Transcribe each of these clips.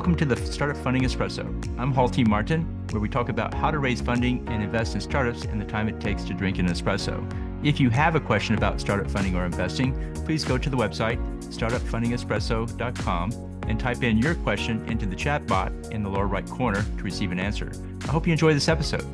Welcome to the Startup Funding Espresso. I'm Hall T. Martin, where we talk about how to raise funding and invest in startups and the time it takes to drink an espresso. If you have a question about startup funding or investing, please go to the website, startupfundingespresso.com, and type in your question into the chat bot in the lower right corner to receive an answer. I hope you enjoy this episode.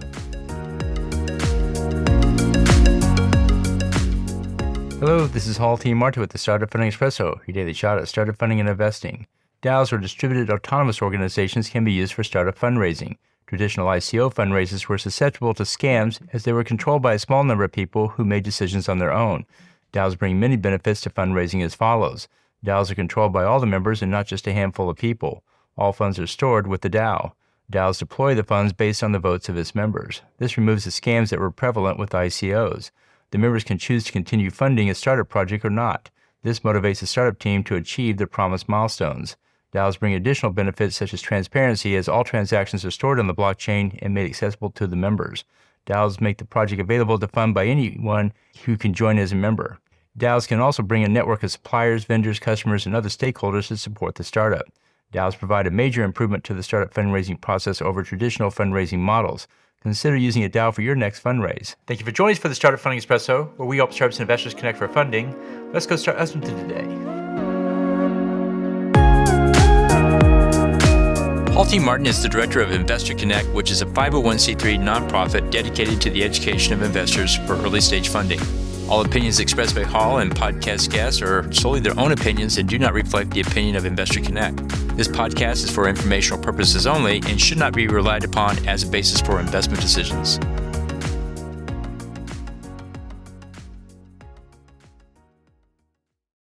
Hello, this is Hall T. Martin with the Startup Funding Espresso, your daily shot at startup funding and investing. DAOs, or distributed autonomous organizations, can be used for startup fundraising. Traditional ICO fundraisers were susceptible to scams as they were controlled by a small number of people who made decisions on their own. DAOs bring many benefits to fundraising as follows. DAOs are controlled by all the members and not just a handful of people. All funds are stored with the DAO. DAOs deploy the funds based on the votes of its members. This removes the scams that were prevalent with ICOs. The members can choose to continue funding a startup project or not. This motivates the startup team to achieve their promised milestones. DAOs bring additional benefits such as transparency, as all transactions are stored on the blockchain and made accessible to the members. DAOs make the project available to fund by anyone who can join as a member. DAOs can also bring a network of suppliers, vendors, customers, and other stakeholders to support the startup. DAOs provide a major improvement to the startup fundraising process over traditional fundraising models. Consider using a DAO for your next fundraise. Thank you for joining us for the Startup Funding Espresso, where we help startups and investors connect for funding. Let's go start listening to today. Hall T. Martin is the director of Investor Connect, which is a 501c3 nonprofit dedicated to the education of investors for early stage funding. All opinions expressed by Hall and podcast guests are solely their own opinions and do not reflect the opinion of Investor Connect. This podcast is for informational purposes only and should not be relied upon as a basis for investment decisions.